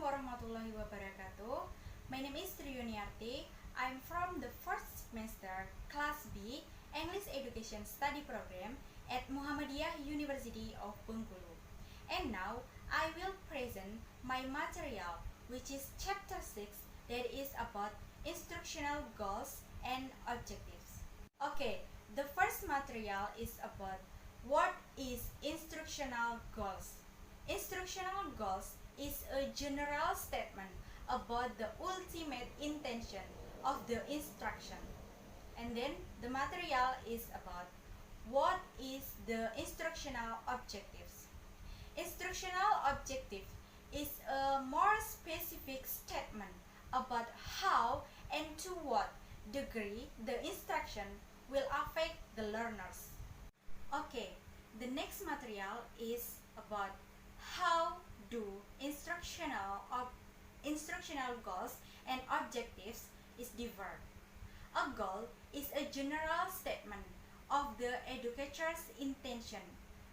warahmatullahi wabarakatuh. My name is Triyuniarti. I'm from the first semester, Class B, English Education Study Program at Muhammadiyah University of Bengkulu. And now, I will present my material, which is Chapter 6, that is about instructional goals and objectives. Okay, the first material is about what is instructional goals. Instructional goals is a general statement about the ultimate intention of the instruction. And then the material is about what is the instructional objectives. Instructional objective is a more specific statement about how and to what degree the instruction will affect the learners. Okay, the next material is about how do instructional goals and objectives is differ. A goal is a general statement of the educator's intention.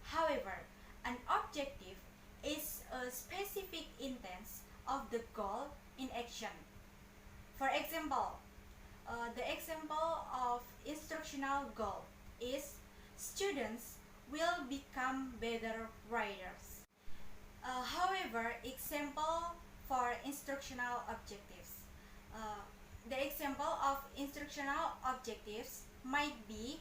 However, an objective is a specific intent of the goal in action. For example, the example of instructional goal is students will become better writers. However, example for instructional objectives. The example of instructional objectives might be,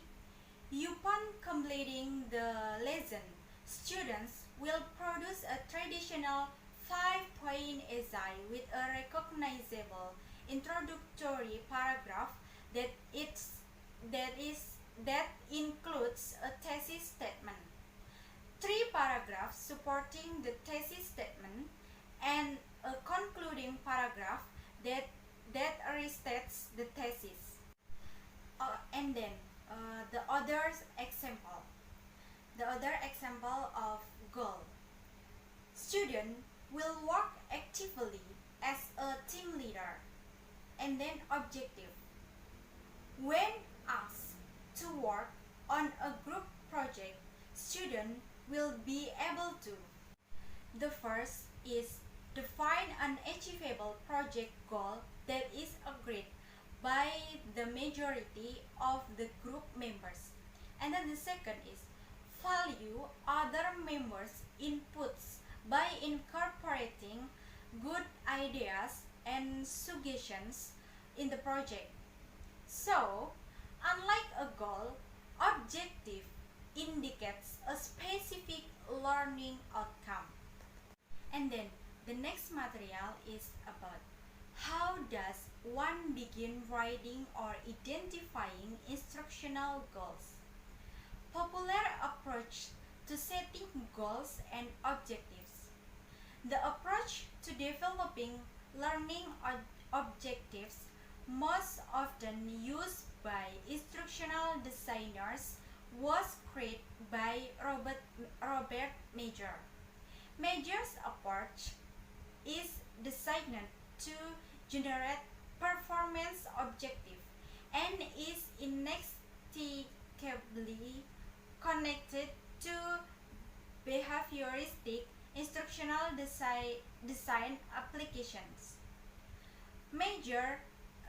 upon completing the lesson, students will produce a traditional 5-point essay with a recognizable introductory paragraph that includes a thesis statement, 3 paragraphs supporting the thesis statement, and a concluding paragraph that restates the thesis. And then the other example of goal. Student will work actively as a team leader. And then objective. When asked to work on a group project, student will be able to. The first is define an achievable project goal that is agreed by the majority of the group members. And then the second is value other members' inputs by incorporating good ideas and suggestions in the project. So, unlike a goal, objective indicates a specific learning outcome. And then the next material is about how does one begin writing or identifying instructional goals. Popular approach to setting goals and objectives. The approach to developing learning objectives most often used by instructional designers was created by Robert Major. Major's approach is designed to generate performance objective and is inextricably connected to behavioristic instructional design applications. Major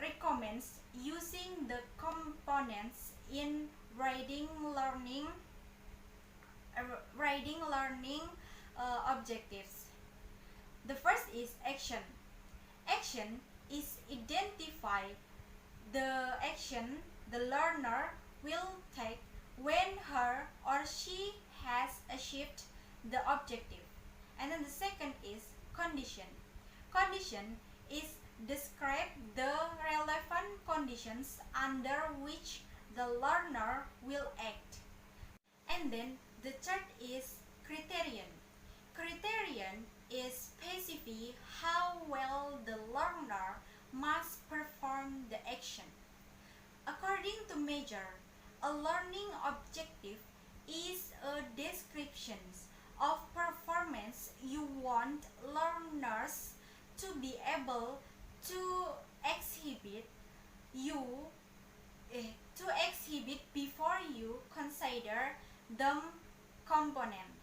recommends using the components in writing learning objectives. The first is action. Action is identify the action the learner will take when her or she has achieved the objective. And then the second is condition. Condition is describe the relevant conditions under which the learner will act. And then the third is criterion. Criterion is specify how well the learner must perform the action. According to Major, a learning objective is a description of performance you want learners to be able to exhibit before you consider them component.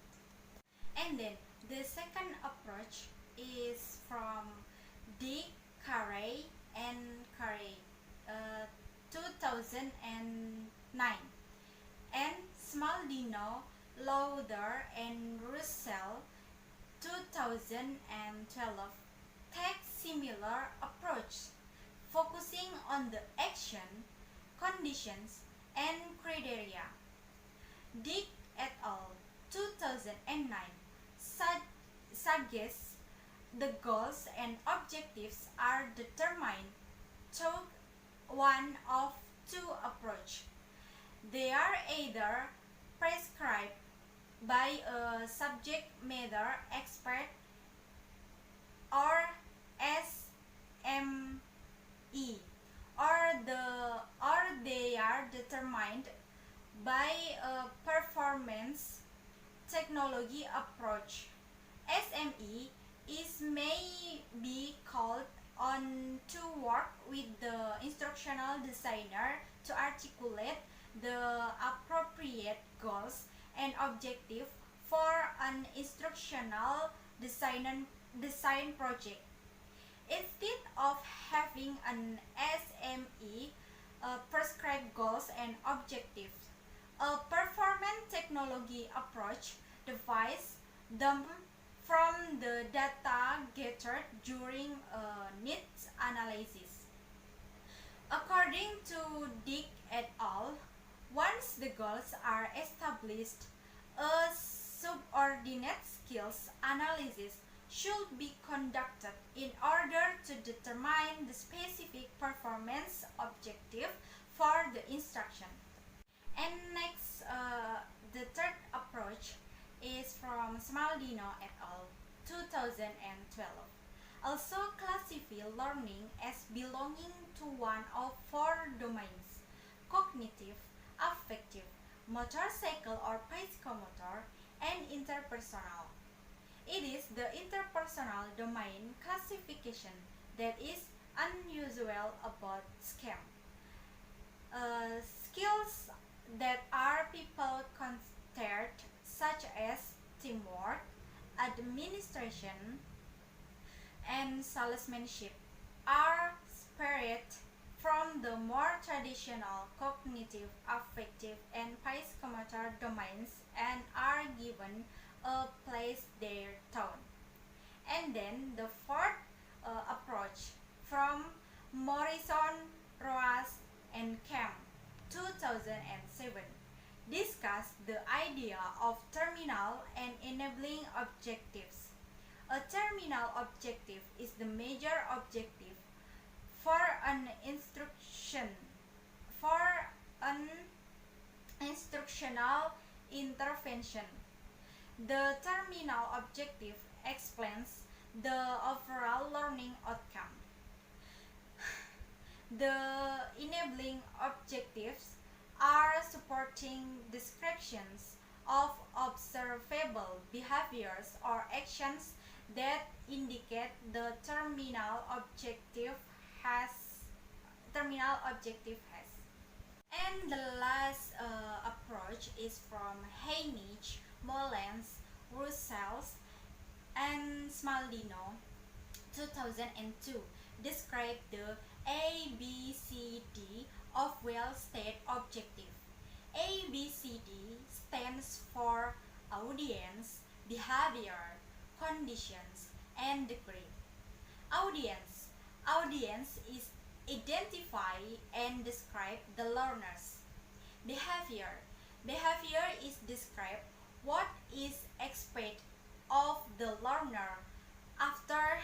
And then the second approach is from Dick Carey and Carey, 2009, and Smaldino, Lauder, and Russell, 2012, take similar approach, focusing on the action, conditions, and criteria. Dick et al. 2009 suggests the goals and objectives are determined through one of two approaches. They are either prescribed by a subject matter expert or SME, or they are determined by a performance technology approach. SME is may be called on to work with the instructional designer to articulate the appropriate goals and objectives for an instructional design project. Instead of having an SME prescribed goals and objectives, a performance technology approach divides them from the data gathered during needs analysis. According to Dick et al., once the goals are established, a subordinate skills analysis should be conducted in order to determine the specific performance objective for the instruction. And next, the third approach is from Smaldino et al. 2012. Also classify learning as belonging to one of four domains: cognitive, affective, motor cycle or psychomotor, and interpersonal. It is the interpersonal domain classification that is unusual about SCAM. Skills that are people considered, such as teamwork, administration, and salesmanship, are spared from the more traditional cognitive, affective, and psychomotor domains and are given a place their own. And then the fourth approach from Morrison, Roas, and Kemp, 2007, discuss the idea of terminal and enabling objectives. A terminal objective is the major objective for an instructional intervention. The terminal objective explains the overall learning outcome. The enabling objectives are supporting descriptions of observable behaviors or actions that indicate the terminal objective has. And the last approach is from Heinisch, Mollens, Russell, and Smaldino, 2002, describe the ABCD of well-stated objective. ABCD stands for audience, behavior, conditions, and degree. Audience is identify and describe the learners. Behavior is describe what is expected of the learner after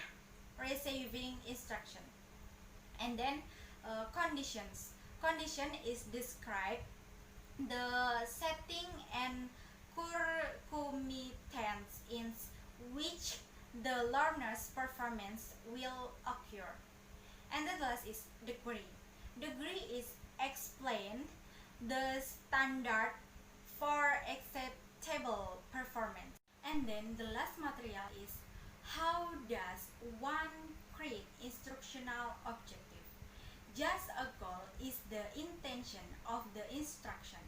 receiving instruction. And then condition is describe the setting and circumstances in which the learner's performance will occur. And the last is degree. Degree is explain the standard for acceptable performance. And then the last material is how does one create instructional objective. Just a goal is the intention of the instruction.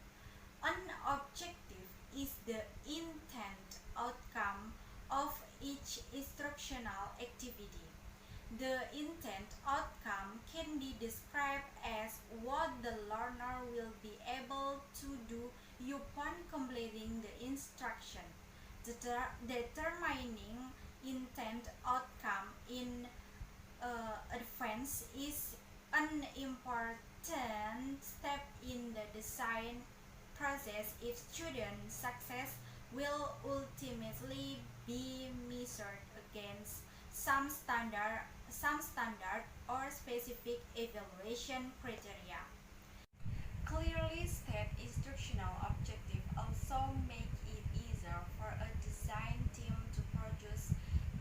An objective is the intent outcome of each instructional activity. The intent outcome can be described as what the learner will be able to do upon completing the instruction. Determining intent outcome in advance is an important step in the design process if student success will ultimately be measured against some standard or specific evaluation criteria. Clearly stated instructional objectives also make it easier for a design team to produce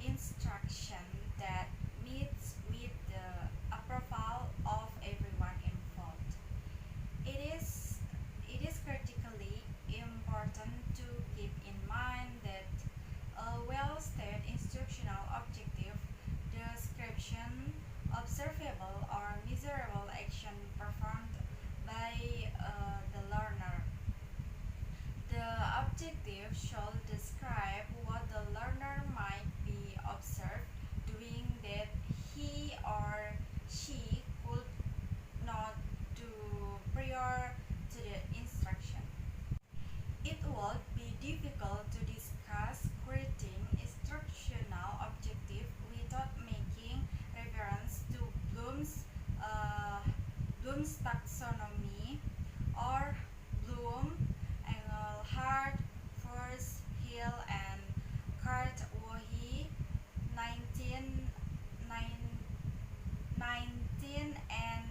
instruction that meets with the approval of everyone involved. It is critically important to keep in mind that a well-stated instructional objective description observable or measurable action performed by the learner. The objective should describe what the learner might be observed doing that he or she could not do prior to the instruction. It would be difficult to discuss creating instructional objective without making reference to uh, Bloom's taxonomy or Bloom, Engelhardt, First, Hill, and Kurt-Wohe 19, 19 and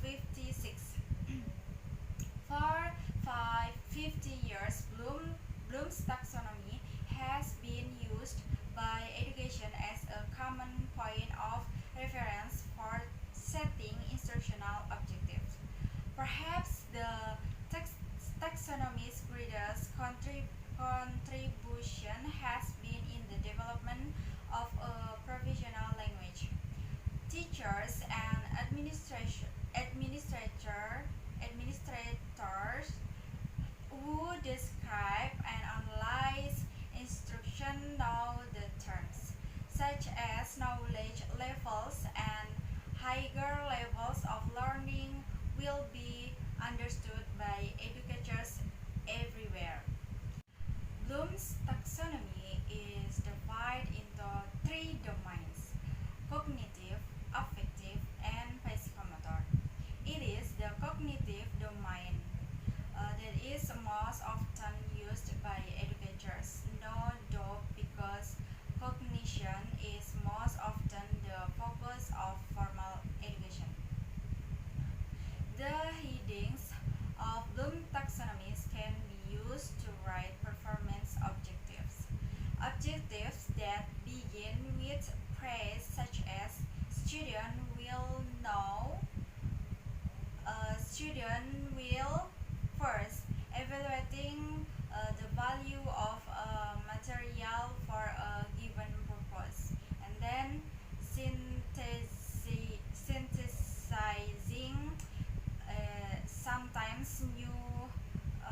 56. For 50 years, Bloom's taxonomy has been used by education as a common point of reference for setting instructional objectives. Perhaps the taxonomy's greatest contribution has been in the development of a professional language. Teachers and administrators who describe and analyze instruction know the terms, such as knowledge levels and higher levels of learning will be understood by educators everywhere. Bloom's taxonomy is divided into three domains: cognitive, affective, and psychomotor. It is the cognitive domain that is most often used by educators, no doubt because cognition is most often the focus of formal education. The headings of Bloom taxonomies can be used to write performance objectives. Objectives that begin with praise such as student will know, student will first evaluating the value of a material for a given purpose, and then synthesizing sometimes uh,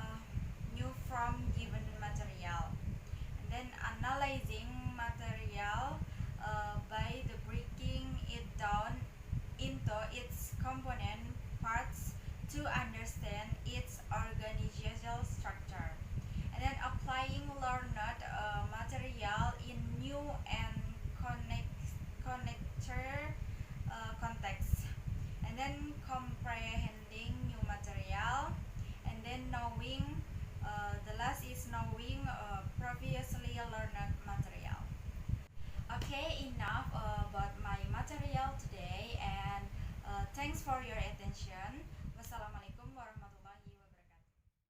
new from given material, and then analyzing material by the breaking it down into its component parts to understand its organizational structure, and then applying learned material in new and connector contexts, and then comprehending new material, and then knowing the last is knowing previously learned material. Okay, enough about my material today, and thanks for your attention. Wassalamualaikum.